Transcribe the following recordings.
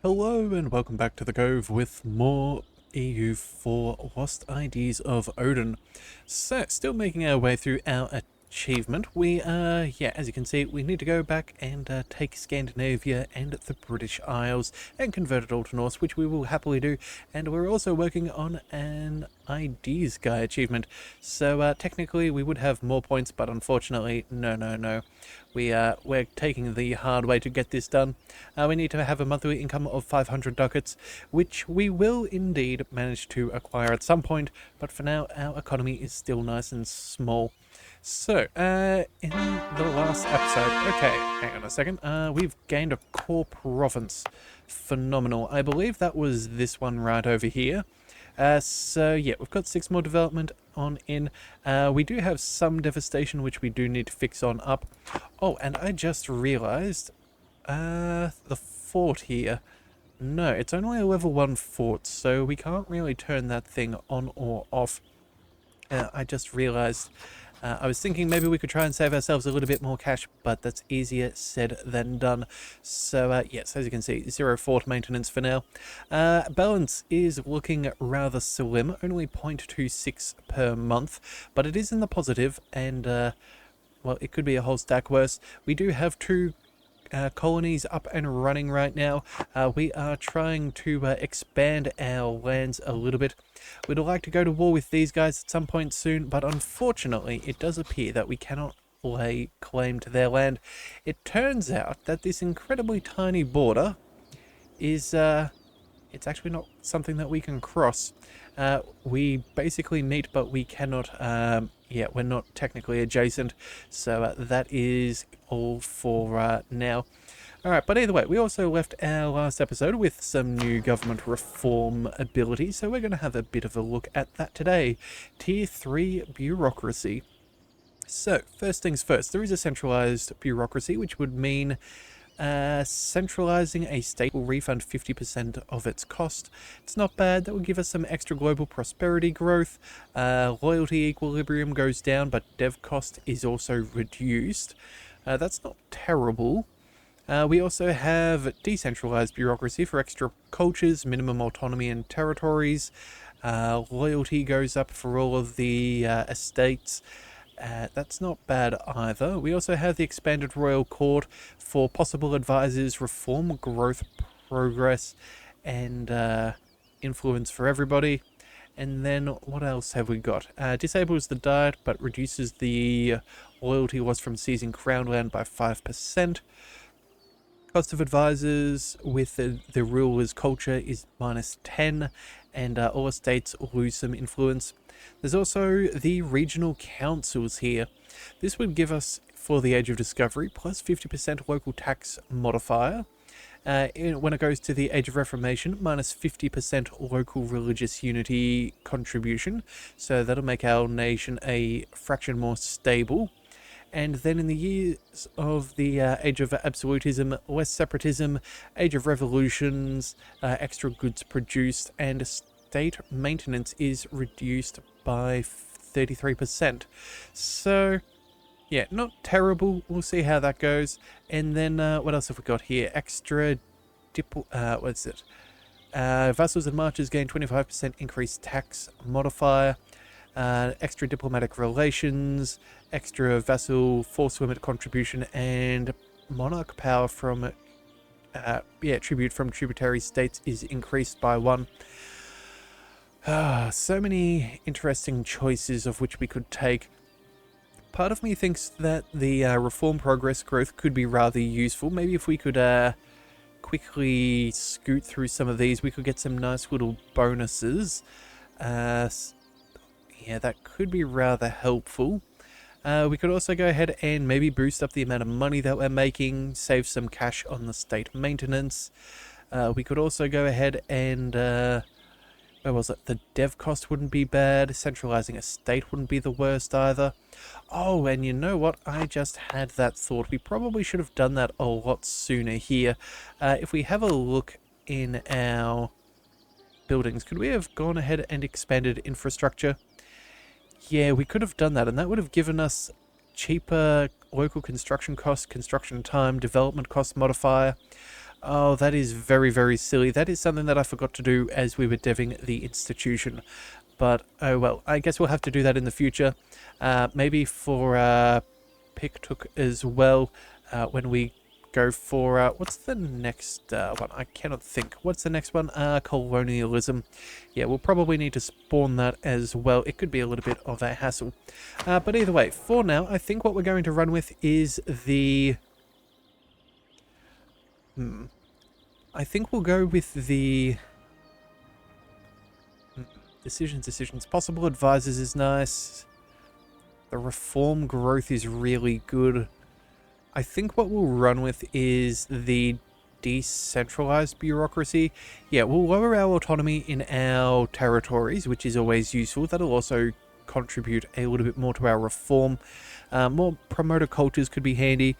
Hello and welcome back to the Cove with more EU4 Lost Ideas of Odin. So, still making our way through our achievement. As you can see, we need to go back and take Scandinavia and the British Isles and convert it all to Norse, which we will happily do. And we're also working on an Ideas Guy achievement. So, technically we would have more points, but unfortunately, no. We're taking the hard way to get this done. We need to have a monthly income of 500 ducats, which we will indeed manage to acquire at some point, but for now our economy is still nice and small. So, in the last episode, okay, hang on a second, we've gained a core province. Phenomenal. I believe that was this one right over here. We've got 6 more development on in. We do have some devastation, which we do need to fix on up. Oh, and I just realized, the fort here. No, it's only a level 1 fort, so we can't really turn that thing on or off. I just realized, I was thinking maybe we could try and save ourselves a little bit more cash, but that's easier said than done. So, yes, as you can see, 0 fort maintenance for now. Balance is looking rather slim, only 0.26 per month, but it is in the positive, and, well, it could be a whole stack worse. We do have 2 colonies up and running right now. We are trying to expand our lands a little bit. We'd like to go to war with these guys at some point soon, but unfortunately it does appear that we cannot lay claim to their land. It turns out that this incredibly tiny border is it's actually not something that we can cross. We basically meet, but we cannot, we're not technically adjacent, so that is all for now. Alright, but either way, we also left our last episode with some new government reform ability, so we're going to have a bit of a look at that today. Tier 3 bureaucracy. So, first things first, there is a centralized bureaucracy, which would mean centralizing a state will refund 50% of its cost. It's not bad. That will give us some extra global prosperity growth. Loyalty equilibrium goes down, but dev cost is also reduced. That's not terrible. We also have decentralized bureaucracy for extra cultures, minimum autonomy in territories. Loyalty goes up for all of the estates. That's not bad either. We also have the expanded royal court for possible advisors, reform, growth, progress, and influence for everybody. And then what else have we got? Disables the diet but reduces the loyalty loss from seizing crown land by 5%. Cost of advisors with the ruler's culture is -10, and all estates lose some influence. There's also the regional councils here. This would give us, for the Age of Discovery, plus 50% local tax modifier. When it goes to the Age of Reformation, minus 50% local religious unity contribution. So that'll make our nation a fraction more stable. And then in the years of the Age of Absolutism, less separatism, Age of Revolutions, extra goods produced, and state maintenance is reduced by 33%. So, yeah, not terrible. We'll see how that goes. And then, what else have we got here? Extra, what's it? Vassals and marches gain 25% increased tax modifier. Extra diplomatic relations, extra vassal force limit contribution, and monarch power from tribute from tributary states is increased by 1. So many interesting choices of which we could take. Part of me thinks that the reform progress growth could be rather useful. Maybe if we could quickly scoot through some of these, we could get some nice little bonuses. Yeah, that could be rather helpful. We could also go ahead and maybe boost up the amount of money that we're making, save some cash on the state maintenance. We could also go ahead and, where was it? The dev cost wouldn't be bad. Centralizing a state wouldn't be the worst either. Oh, and you know what? I just had that thought. We probably should have done that a lot sooner here. If we have a look in our buildings, could we have gone ahead and expanded infrastructure? Yeah, we could have done that, and that would have given us cheaper local construction costs, construction time, development cost modifier. Oh, that is very, very silly. That is something that I forgot to do as we were deving the institution. But, oh well, I guess we'll have to do that in the future. Maybe for Piktuk as well, when we go for, what's the next one? I cannot think. What's the next one? Colonialism. Yeah, we'll probably need to spawn that as well. It could be a little bit of a hassle. But either way, for now, I think what we're going to run with is the... I think we'll go with the... Decisions. Possible advisors is nice. The reform growth is really good. I think what we'll run with is the decentralized bureaucracy. Yeah, we'll lower our autonomy in our territories, which is always useful. That'll also contribute a little bit more to our reform. More promoter cultures could be handy.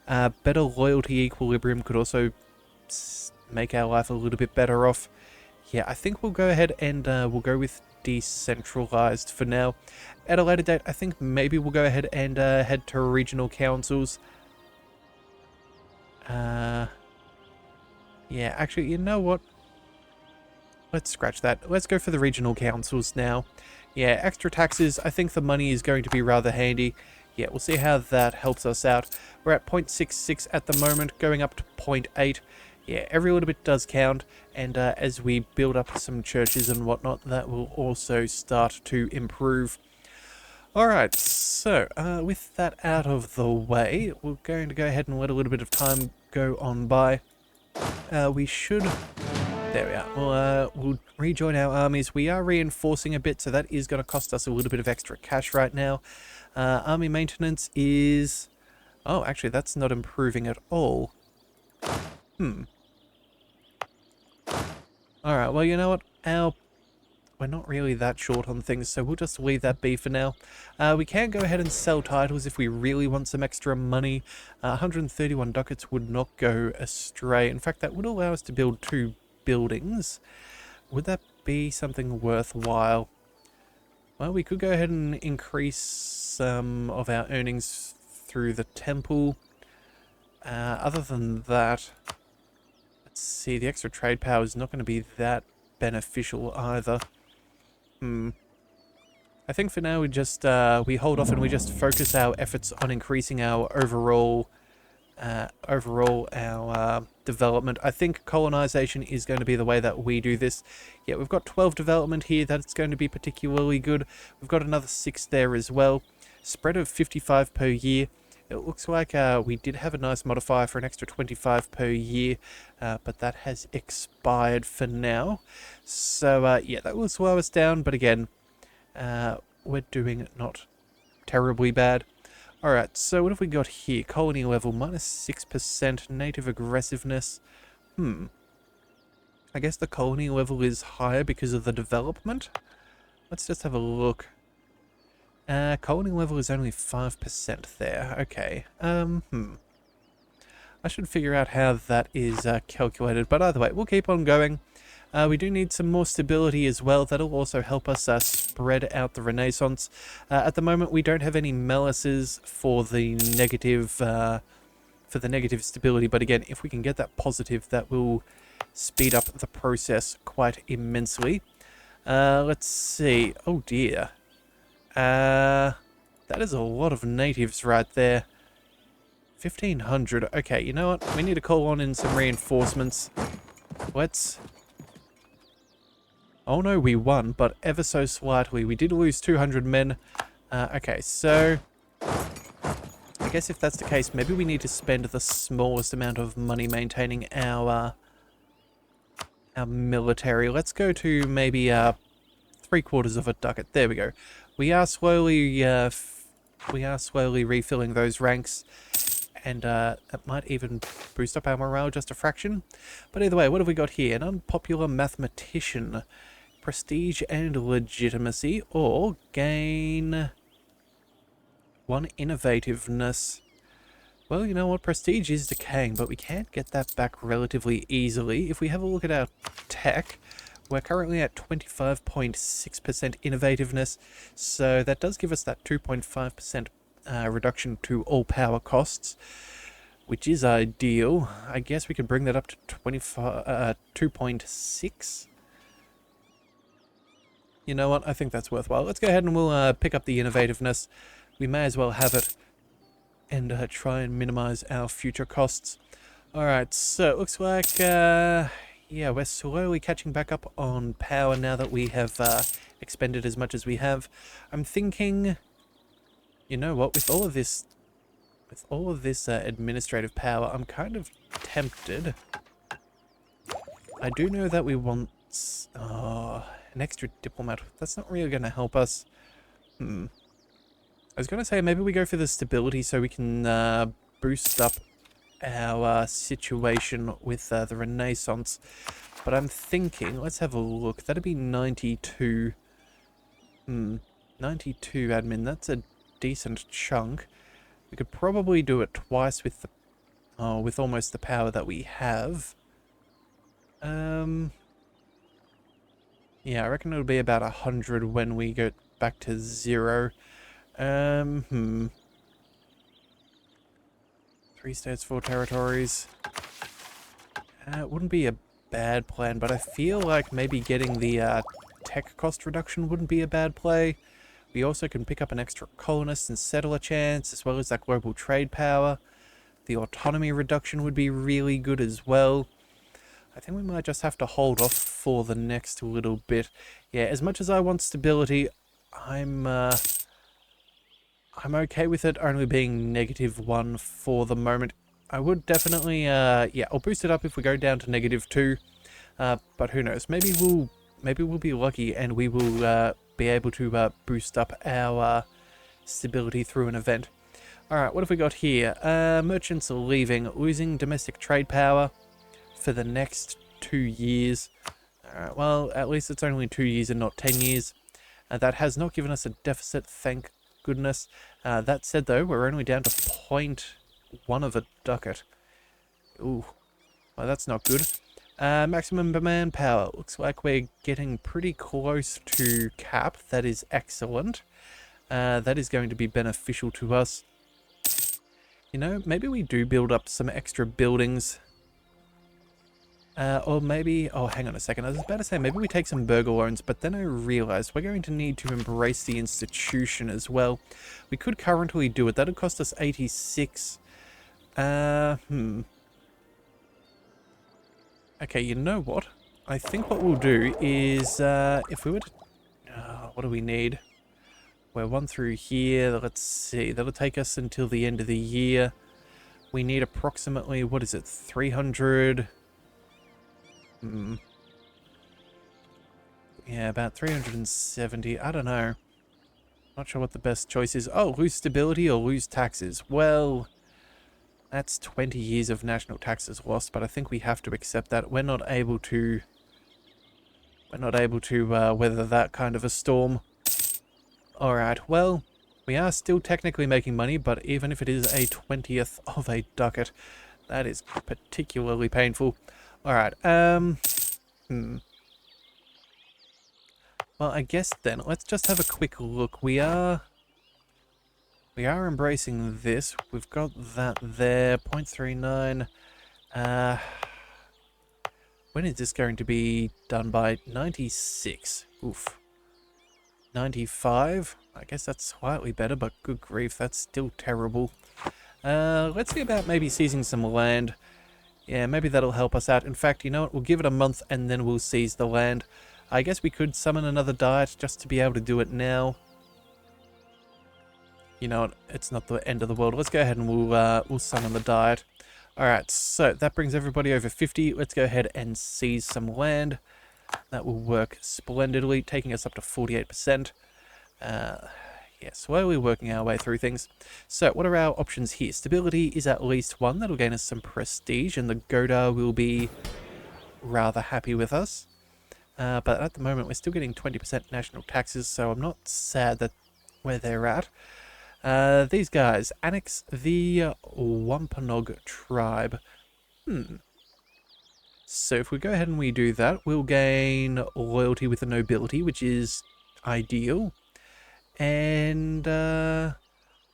Better loyalty equilibrium could also make our life a little bit better off. Yeah, I think we'll go ahead and we'll go with decentralized for now. At a later date, I think maybe we'll go ahead and head to regional councils. Yeah, actually, you know what? Let's scratch that. Let's go for the regional councils now. Yeah, extra taxes. I think the money is going to be rather handy. Yeah, we'll see how that helps us out. We're at 0.66 at the moment, going up to 0.8. Yeah, every little bit does count, and as we build up some churches and whatnot, that will also start to improve. Alright, so with that out of the way, we're going to go ahead and let a little bit of time go on by. We should... There we are. We'll rejoin our armies. We are reinforcing a bit, so that is going to cost us a little bit of extra cash right now. Army maintenance is... Oh, actually, that's not improving at all. Alright, well, you know what? We're not really that short on things, so we'll just leave that be for now. We can go ahead and sell titles if we really want some extra money. 131 ducats would not go astray. In fact, that would allow us to build 2 buildings. Would that be something worthwhile? Well, we could go ahead and increase some of our earnings through the temple. Other than that, let's see, the extra trade power is not going to be that beneficial either. I think for now we just we hold off and we just focus our efforts on increasing our overall development. I think colonization is going to be the way that we do this. Yeah, we've got 12 development here. That's going to be particularly good. We've got another 6 there as well. Spread of 55 per year. It looks like we did have a nice modifier for an extra 25 per year, but that has expired for now. So, yeah, that will slow us down, but again, we're doing not terribly bad. Alright, so what have we got here? Colony level, minus 6%, native aggressiveness. I guess the colony level is higher because of the development. Let's just have a look. Colony level is only 5% there. Okay. I should figure out how that is calculated. But either way, we'll keep on going. We do need some more stability as well. That'll also help us spread out the Renaissance. At the moment, we don't have any malices for the negative stability. But again, if we can get that positive, that will speed up the process quite immensely. Let's see. Oh dear. That is a lot of natives right there. 1,500. Okay, you know what? We need to call on in some reinforcements. Let's... Oh no, we won, but ever so slightly. We did lose 200 men. Okay, so... I guess if that's the case, maybe we need to spend the smallest amount of money maintaining our military. Let's go to maybe 3/4 of a ducat. There we go. We are slowly refilling those ranks, and that might even boost up our morale just a fraction. But either way, what have we got here? An unpopular mathematician, prestige and legitimacy, or gain 1 innovativeness. Well, you know what? Prestige is decaying, but we can't get that back relatively easily. If we have a look at our tech, we're currently at 25.6% innovativeness, so that does give us that 2.5% reduction to all power costs. which is ideal. I guess we could bring that up to 2.6. You know what? I think that's worthwhile. Let's go ahead and we'll pick up the innovativeness. We may as well have it and try and minimize our future costs. Alright, so it looks like, yeah, we're slowly catching back up on power now that we have expended as much as we have. I'm thinking, you know what, with all of this administrative power, I'm kind of tempted. I do know that we want an extra diplomat. That's not really going to help us. I was going to say maybe we go for the stability so we can boost up our situation with the Renaissance. But I'm thinking, let's have a look. That'd be 92. 92 admin. That's a decent chunk. We could probably do it twice with the with almost the power that we have. Yeah, I reckon it'll be about 100 when we go back to 0. 3 states, 4 territories. It wouldn't be a bad plan, but I feel like maybe getting the tech cost reduction wouldn't be a bad play. We also can pick up an extra colonist and settler chance, as well as that global trade power. The autonomy reduction would be really good as well. I think we might just have to hold off for the next little bit. Yeah, as much as I want stability, I'm okay with it only being -1 for the moment. I would definitely, yeah, I'll boost it up if we go down to -2. But who knows? Maybe we'll be lucky and we will be able to boost up our stability through an event. All right, what have we got here? Merchants are leaving, losing domestic trade power for the next 2 years. All right, well, at least it's only 2 years and not 10 years. That has not given us a deficit, thank goodness. That said, though, we're only down to 0.1 of a ducat. Ooh, well, that's not good. Maximum manpower. Looks like we're getting pretty close to cap. That is excellent. That is going to be beneficial to us. You know, maybe we do build up some extra buildings. Or maybe, oh, hang on a second. I was about to say, maybe we take some burger loans, but then I realized we're going to need to embrace the institution as well. We could currently do it. That'd cost us 86. Okay, you know what? I think what we'll do is, if we were to, what do we need? We're 1 through here. Let's see. That'll take us until the end of the year. We need approximately, what is it, 300... Yeah, about 370. I don't know. Not sure what the best choice is. Oh, lose stability or lose taxes. Well, that's 20 years of national taxes lost, but I think we have to accept that. We're not able to weather that kind of a storm. Alright, well, we are still technically making money, but even if it is a 20th of a ducat, that is particularly painful. Alright, well, I guess then, let's just have a quick look. We are embracing this. We've got that there, 0.39. When is this going to be done by? 96. Oof. 95? I guess that's slightly better, but good grief, that's still terrible. Let's see about maybe seizing some land. Yeah, maybe that'll help us out. In fact, you know what? We'll give it a month and then we'll seize the land. I guess we could summon another diet just to be able to do it now. You know what? It's not the end of the world. Let's go ahead and we'll summon the diet. Alright, so that brings everybody over 50. Let's go ahead and seize some land. That will work splendidly, taking us up to 48%. Yeah, slowly working our way through things. So, what are our options here? Stability is at least 1. That'll gain us some prestige, and the Godar will be rather happy with us. But at the moment, we're still getting 20% national taxes, so I'm not sad that where they're at. These guys, annex the Wampanoag tribe. So if we go ahead and we do that, we'll gain loyalty with the nobility, which is ideal. And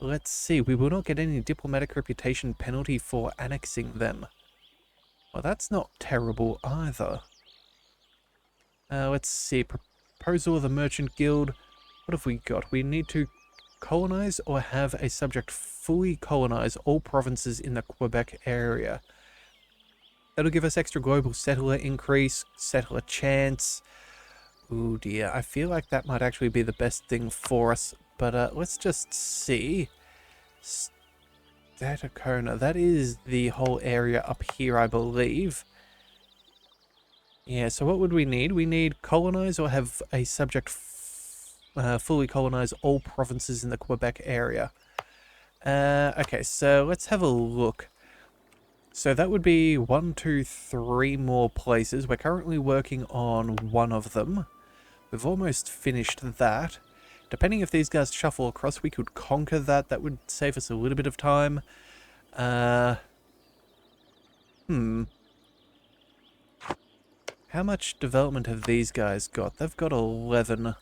let's see. We will not get any diplomatic reputation penalty for annexing them. Well, that's not terrible either. Let's see. Proposal of the Merchant Guild. What have we got? We need to colonize or have a subject fully colonize all provinces in the Quebec area. That'll give us extra global settler increase, settler chance. Ooh dear, I feel like that might actually be the best thing for us. But let's just see. Statacona, that is the whole area up here, I believe. Yeah, so what would we need? We need colonize or have a subject fully colonize all provinces in the Quebec area. Okay, so let's have a look. So that would be 1, 2, 3 more places. We're currently working on one of them. We've almost finished that. Depending if these guys shuffle across, we could conquer that. That would save us a little bit of time. How much development have these guys got? They've got 11.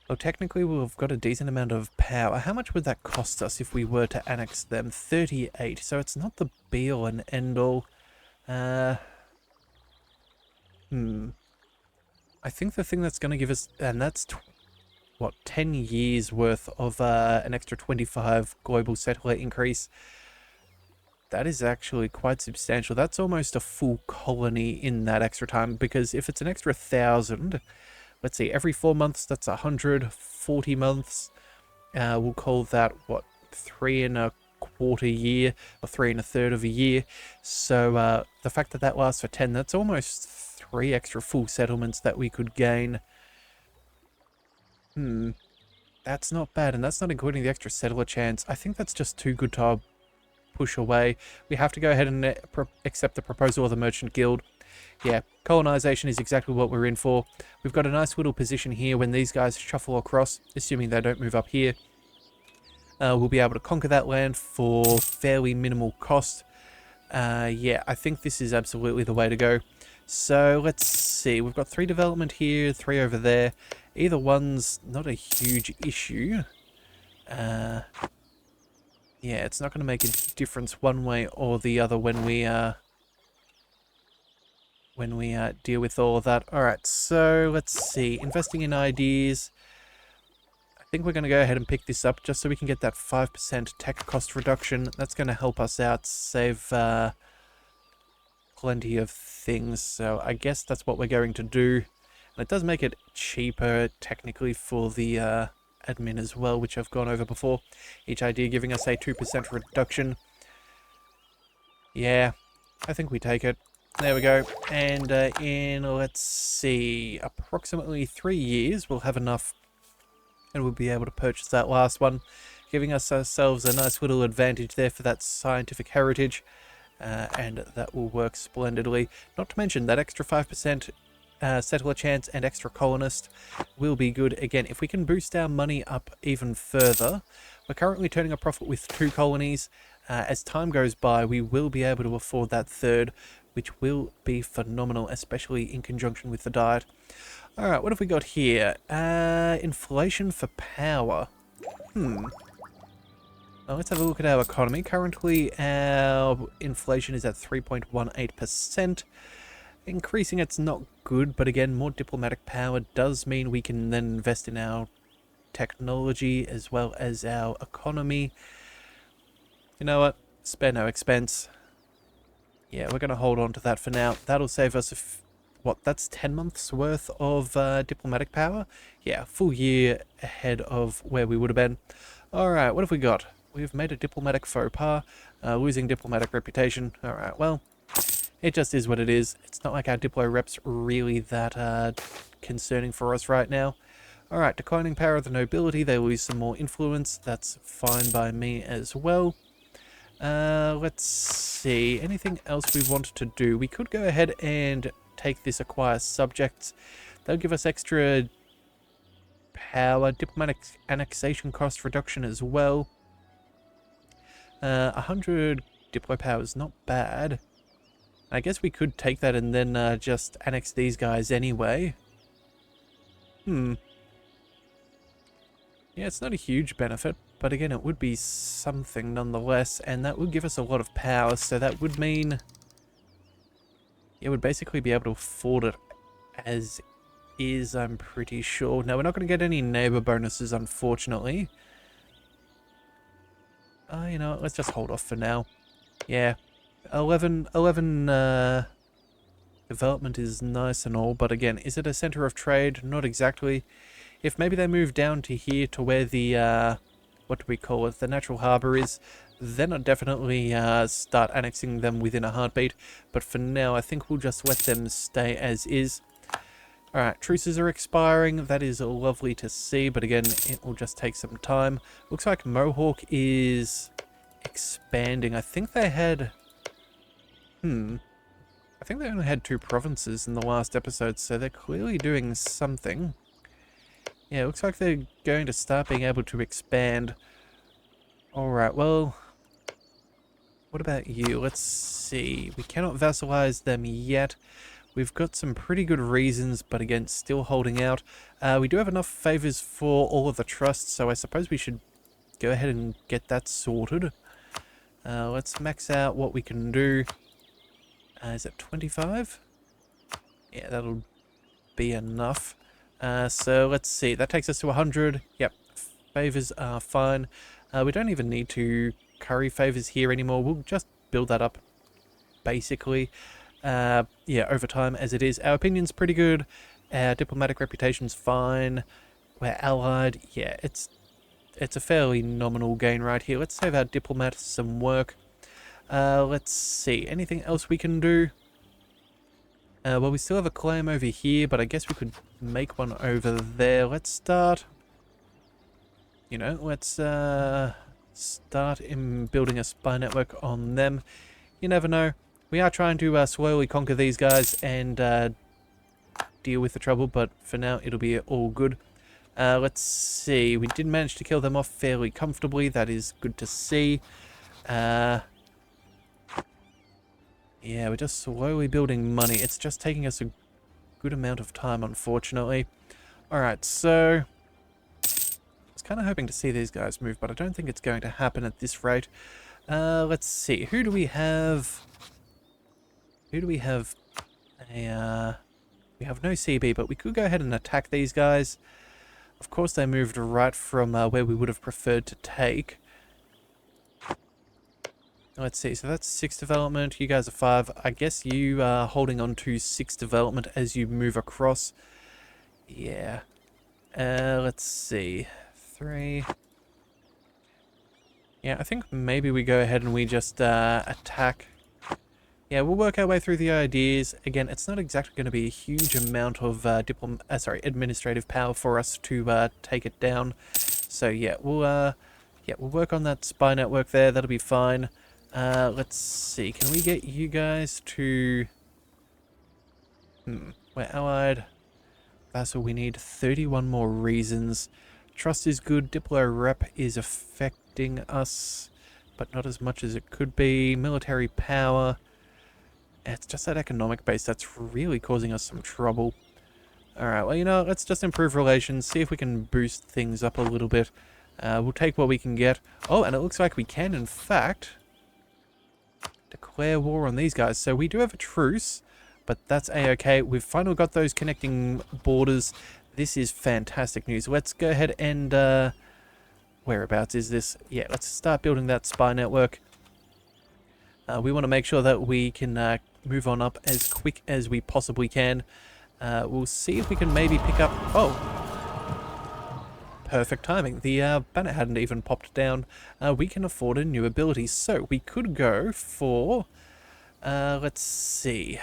Well, technically we've got a decent amount of power. How much would that cost us if we were to annex them? 38. So it's not the be-all and end-all. I think the thing that's going to give us... And that's, what, 10 years worth of an extra 25 global settler increase. That is actually quite substantial. That's almost a full colony in that extra time. Because if it's an extra 1,000... Let's see, every 4 months, that's 140 months. We'll call that, what, 3 1/4 year, or 3 1/3 of a year. So the fact that that lasts for 10, that's almost 3 extra full settlements that we could gain. That's not bad, and that's not including the extra settler chance. I think that's just too good to push away. We have to go ahead and accept the proposal of the Merchant Guild. Yeah, colonization is exactly what we're in for. We've got a nice little position here when these guys shuffle across, assuming they don't move up here. We'll be able to conquer that land for fairly minimal cost. Yeah, I think this is absolutely the way to go. So let's see, we've got 3 development here, 3 over there. Either one's not a huge issue. Yeah, it's not going to make a difference one way or the other when we deal with all of that. Alright, so let's see. Investing in ideas. I think we're going to go ahead and pick this up just so we can get that 5% tech cost reduction. That's going to help us out, save plenty of things. So I guess that's what we're going to do. And it does make it cheaper, technically, for the admin as well, which I've gone over before. Each idea giving us a 2% reduction. Yeah, I think we take it. There we go. And in, let's see, approximately 3 years, we'll have enough and we'll be able to purchase that last one, giving us ourselves a nice little advantage there for that scientific heritage. And that will work splendidly. Not to mention that extra 5% settler chance and extra colonist will be good. Again, if we can boost our money up even further, we're currently turning a profit with 2 colonies. As time goes by, we will be able to afford that 3rd, which will be phenomenal, especially in conjunction with the diet. Alright, what have we got here? Inflation for power. Well, let's have a look at our economy. Currently, our inflation is at 3.18%. Increasing it's not good, but again, more diplomatic power does mean we can then invest in our technology as well as our economy. You know what? Spare no expense. Yeah, we're going to hold on to that for now. That'll save us, what, that's 10 months worth of diplomatic power? Yeah, full year ahead of where we would have been. Alright, what have we got? We've made a diplomatic faux pas, losing diplomatic reputation. Alright, well, it just is what it is. It's not like our Diplo rep's really that concerning for us right now. Alright, declining power of the nobility. They lose some more influence. That's fine by me as well. Let's see. Anything else we want to do? We could go ahead and take this acquire subjects. They'll give us extra power. Diplomatic annexation cost reduction as well. 100 Diplo power is not bad. I guess we could take that and then just annex these guys anyway. Yeah, it's not a huge benefit, but again, it would be something nonetheless, and that would give us a lot of power, so that would mean it would basically be able to afford it as is, I'm pretty sure. Now, we're not going to get any neighbor bonuses, unfortunately. You know what, let's just hold off for now. Yeah, 11 development is nice and all, but again, is it a center of trade? Not exactly. If maybe they move down to here to where the, what do we call it, the natural harbor is, then I'd definitely start annexing them within a heartbeat. But for now, I think we'll just let them stay as is. Alright, truces are expiring. That is lovely to see, but again, it will just take some time. Looks like Mohawk is expanding. I think they had... I think they only had 2 provinces in the last episode, so they're clearly doing something. Yeah, it looks like they're going to start being able to expand. Alright, well... what about you? Let's see. We cannot vassalize them yet. We've got some pretty good reasons, but again, still holding out. We do have enough favors for all of the trusts, so I suppose we should go ahead and get that sorted. Let's max out what we can do. Is it 25? Yeah, that'll be enough. So let's see. That takes us to 100. Yep, favors are fine. We don't even need to curry favors here anymore. We'll just build that up, basically. Yeah, over time as it is. Our opinion's pretty good. Our diplomatic reputation's fine. We're allied. Yeah, it's a fairly nominal gain right here. Let's save our diplomat some work. Let's see. Anything else we can do? Well, we still have a claim over here, but I guess we could make one over there. Let's start... you know, let's start in building a spy network on them. You never know. We are trying to slowly conquer these guys and deal with the trouble, but for now it'll be all good. Let's see. We did manage to kill them off fairly comfortably. That is good to see. Yeah, we're just slowly building money. It's just taking us a good amount of time, unfortunately. Alright, so... I was kind of hoping to see these guys move, but I don't think it's going to happen at this rate. Let's see. Who do we have? Who do we have? We have no CB, but we could go ahead and attack these guys. Of course, they moved right from where we would have preferred to take. Let's see, so that's 6 development, you guys are 5. I guess you are holding on to 6 development as you move across. Yeah. Let's see. 3. Yeah, I think maybe we go ahead and we just attack. Yeah, we'll work our way through the ideas. Again, it's not exactly going to be a huge amount of administrative power for us to take it down. So yeah, we'll work on that spy network there. That'll be fine. Let's see. Can we get you guys to... We're allied. Vassal, we need 31 more reasons. Trust is good. Diplo rep is affecting us, but not as much as it could be. Military power. It's just that economic base that's really causing us some trouble. Alright, well, you know, let's just improve relations, see if we can boost things up a little bit. We'll take what we can get. Oh, and it looks like we can, in fact, declare war on these guys. So we do have a truce, but that's a-okay. We've finally got those connecting borders. This is fantastic news. Let's go ahead and, whereabouts is this? Yeah, let's start building that spy network. We want to make sure that we can move on up as quick as we possibly can. We'll see if we can maybe pick up... Oh! Perfect timing. The banner hadn't even popped down. We can afford a new ability. So we could go for... let's see.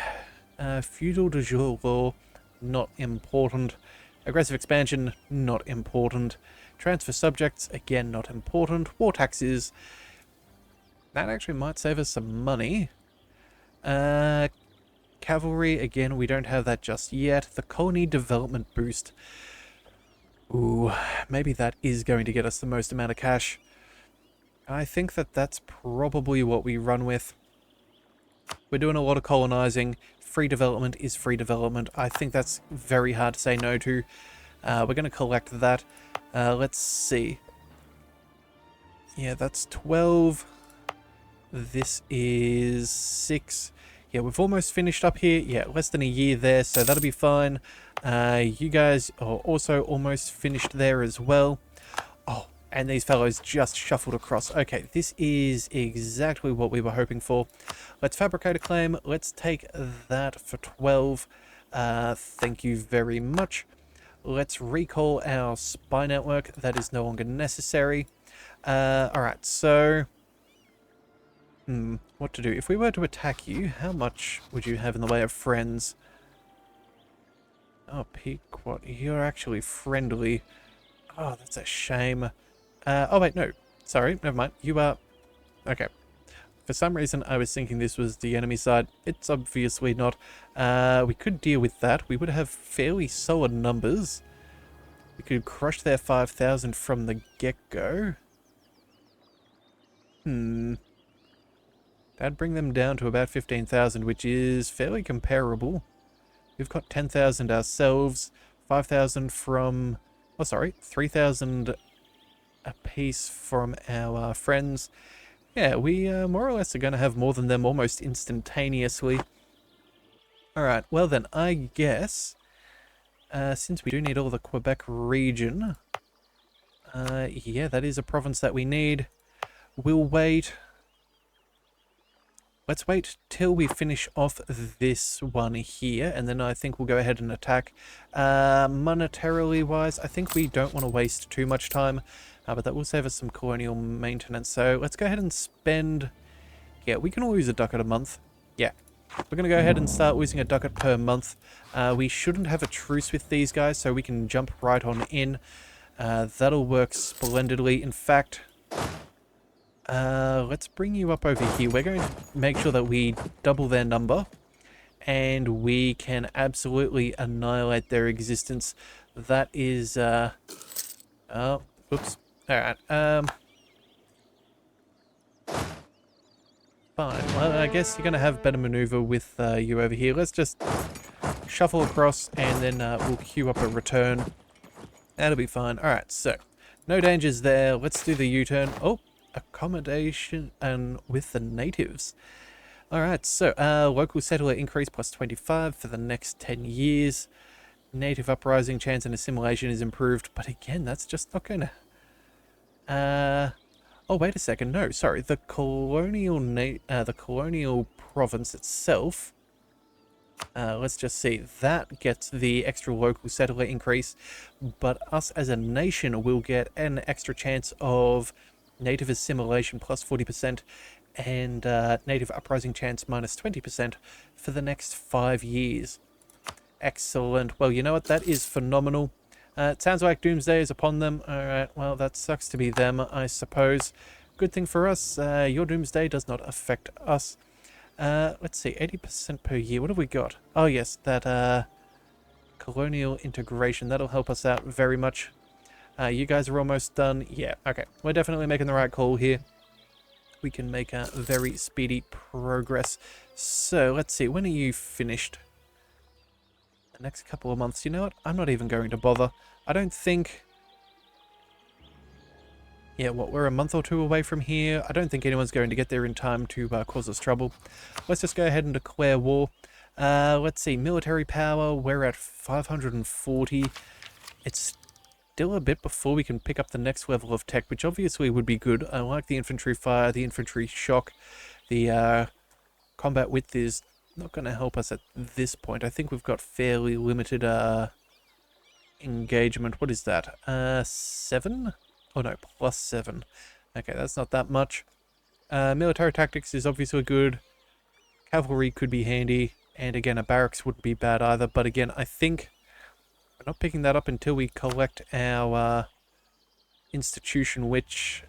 Feudal de jure law, not important. Aggressive expansion, not important. Transfer subjects, again, not important. War taxes... that actually might save us some money. Cavalry, again, we don't have that just yet. The colony development boost. Ooh, maybe that is going to get us the most amount of cash. I think that that's probably what we run with. We're doing a lot of colonizing. Free development is free development. I think that's very hard to say no to. We're going to collect that. Let's see. Yeah, that's 12. This is 6. Yeah, we've almost finished up here. Yeah, less than a year there, so that'll be fine. You guys are also almost finished there as well. Oh, and these fellows just shuffled across. Okay, this is exactly what we were hoping for. Let's fabricate a claim. Let's take that for 12. Thank you very much. Let's recall our spy network. That is no longer necessary. Alright, so... what to do? If we were to attack you, how much would you have in the way of friends? Oh, Pequot, you're actually friendly. Oh, that's a shame. Oh wait, no. Sorry, never mind. You are... Okay. For some reason, I was thinking this was the enemy side. It's obviously not. We could deal with that. We would have fairly solid numbers. We could crush their 5,000 from the get-go. That'd bring them down to about 15,000, which is fairly comparable. We've got 10,000 ourselves, 5,000 from... Oh, sorry, 3,000 a piece from our friends. Yeah, we more or less are going to have more than them almost instantaneously. Alright, well then, I guess, since we do need all the Quebec region, yeah, that is a province that we need. We'll wait. Let's wait till we finish off this one here, and then I think we'll go ahead and attack. Monetarily wise, I think we don't want to waste too much time, but that will save us some colonial maintenance. So let's go ahead and spend... Yeah, we can all use a ducat a month. Yeah, we're going to go ahead and start losing a ducat per month. We shouldn't have a truce with these guys, so we can jump right on in. That'll work splendidly. In fact... let's bring you up over here. We're going to make sure that we double their number, and we can absolutely annihilate their existence. That is, oh, oops. Alright, fine. Well, I guess you're going to have better maneuver with you over here. Let's just shuffle across, and then we'll queue up a return. That'll be fine. Alright, so, no dangers there. Let's do the U-turn. Oh! Accommodation and with the natives. Alright, so local settler increase plus 25 for the next 10 years. Native uprising chance and assimilation is improved, but again, that's just not gonna... oh, wait a second, no, sorry, the colonial province itself, let's just see, that gets the extra local settler increase, but us as a nation will get an extra chance of native assimilation plus 40% and native uprising chance minus 20% for the next 5 years. Excellent. Well, you know what? That is phenomenal. It sounds like doomsday is upon them. Alright, well, that sucks to be them, I suppose. Good thing for us, your doomsday does not affect us. Let's see, 80% per year. What have we got? Oh, yes, that colonial integration. That'll help us out very much. You guys are almost done. Yeah, okay. We're definitely making the right call here. We can make a very speedy progress. So, let's see. When are you finished? The next couple of months. You know what? I'm not even going to bother. I don't think... Yeah, what? We're a month or two away from here. I don't think anyone's going to get there in time to cause us trouble. Let's just go ahead and declare war. Let's see. Military power. We're at 540. It's still a bit before we can pick up the next level of tech, which obviously would be good. I like the infantry fire, the infantry shock. The combat width is not going to help us at this point. I think we've got fairly limited engagement. What is that? 7? Oh no, plus 7. Okay, that's not that much. Military tactics is obviously good. Cavalry could be handy. And again, a barracks wouldn't be bad either. But again, I think... We're not picking that up until we collect our institution, which,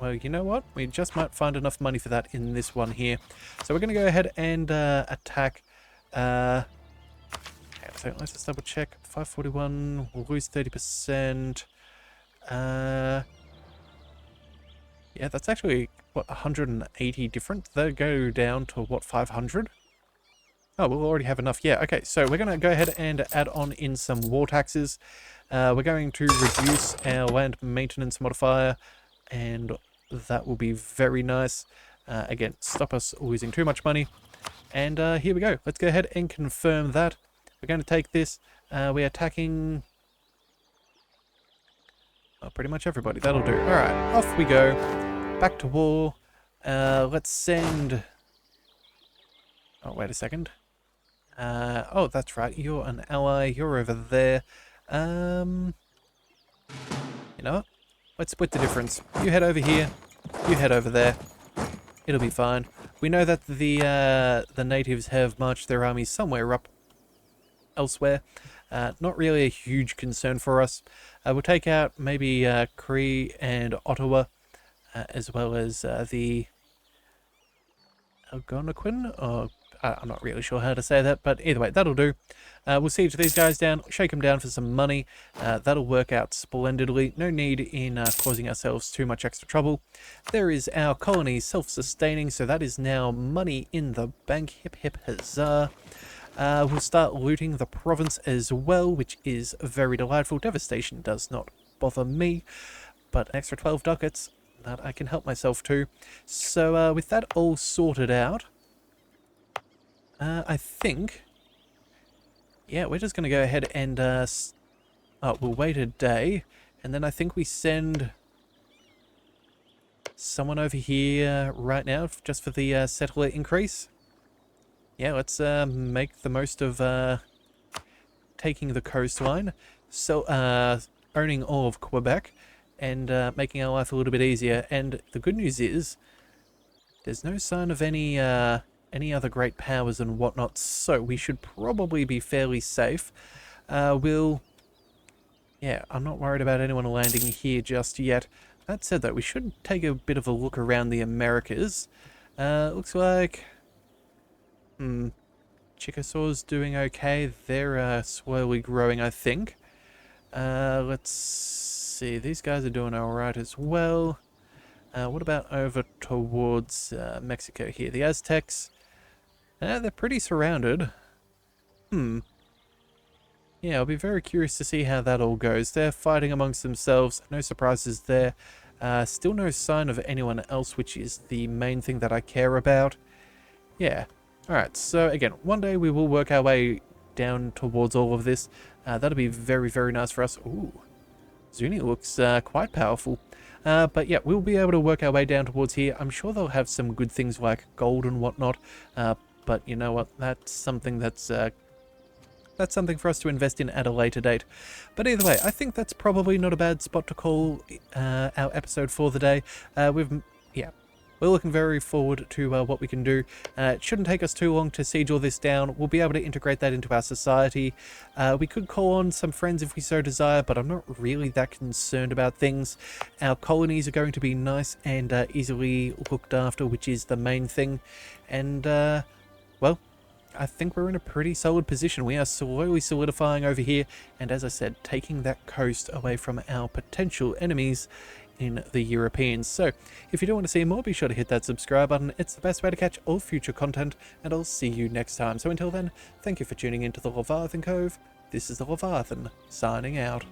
well, you know what? We just might find enough money for that in this one here. So we're going to go ahead and attack. Okay, so let's just double check. 541, we'll lose 30%. Yeah, that's actually, what, 180 different? They go down to, what, 500? Oh, we'll already have enough. Yeah, okay. So we're going to go ahead and add on in some war taxes. We're going to reduce our land maintenance modifier, and that will be very nice. Again, stop us losing too much money. And here we go. Let's go ahead and confirm that. We're going to take this. We're attacking pretty much everybody. That'll do. All right, off we go. Back to war. Let's send... Oh, wait a second. Oh, that's right. You're an ally. You're over there. You know what? Let's split the difference. You head over here. You head over there. It'll be fine. We know that the natives have marched their armies somewhere up elsewhere. Not really a huge concern for us. We'll take out maybe Cree and Ottawa, as well as the Algonquin, or I'm not really sure how to say that, but either way, that'll do. We'll siege these guys down, shake them down for some money. That'll work out splendidly. No need in causing ourselves too much extra trouble. There is our colony self-sustaining, so that is now money in the bank. Hip hip huzzah. We'll start looting the province as well, which is very delightful. Devastation does not bother me, but an extra 12 ducats that I can help myself to. So with that all sorted out, I think, yeah, we're just going to go ahead and we'll wait a day, and then I think we send someone over here right now just for the settler increase. Yeah, let's make the most of taking the coastline, so owning all of Quebec, and making our life a little bit easier. And the good news is, there's no sign of any other great powers and whatnot, so we should probably be fairly safe. Yeah, I'm not worried about anyone landing here just yet. That said, though, we should take a bit of a look around the Americas. Looks like... Chickasaws doing okay. They're slowly growing, I think. Let's see. These guys are doing alright as well. What about over towards Mexico here? The Aztecs, they're pretty surrounded. Yeah, I'll be very curious to see how that all goes. They're fighting amongst themselves. No surprises there. Still no sign of anyone else, which is the main thing that I care about. Yeah. Alright, so again, one day we will work our way down towards all of this. That'll be very, very nice for us. Ooh, Zuni looks quite powerful. But yeah, we'll be able to work our way down towards here. I'm sure they'll have some good things like gold and whatnot. But you know what? That's something for us to invest in at a later date. But either way, I think that's probably not a bad spot to call our episode for the day. We're looking very forward to what we can do. It shouldn't take us too long to siege all this down. We'll be able to integrate that into our society. We could call on some friends if we so desire, but I'm not really that concerned about things. Our colonies are going to be nice and easily looked after, which is the main thing. And, well, I think we're in a pretty solid position. We are slowly solidifying over here, and as I said, taking that coast away from our potential enemies in the Europeans. So if you do want to see more, be sure to hit that subscribe button. It's the best way to catch all future content, and I'll see you next time. So until then, thank you for tuning into the Leviathan Cove. This is the Leviathan, signing out.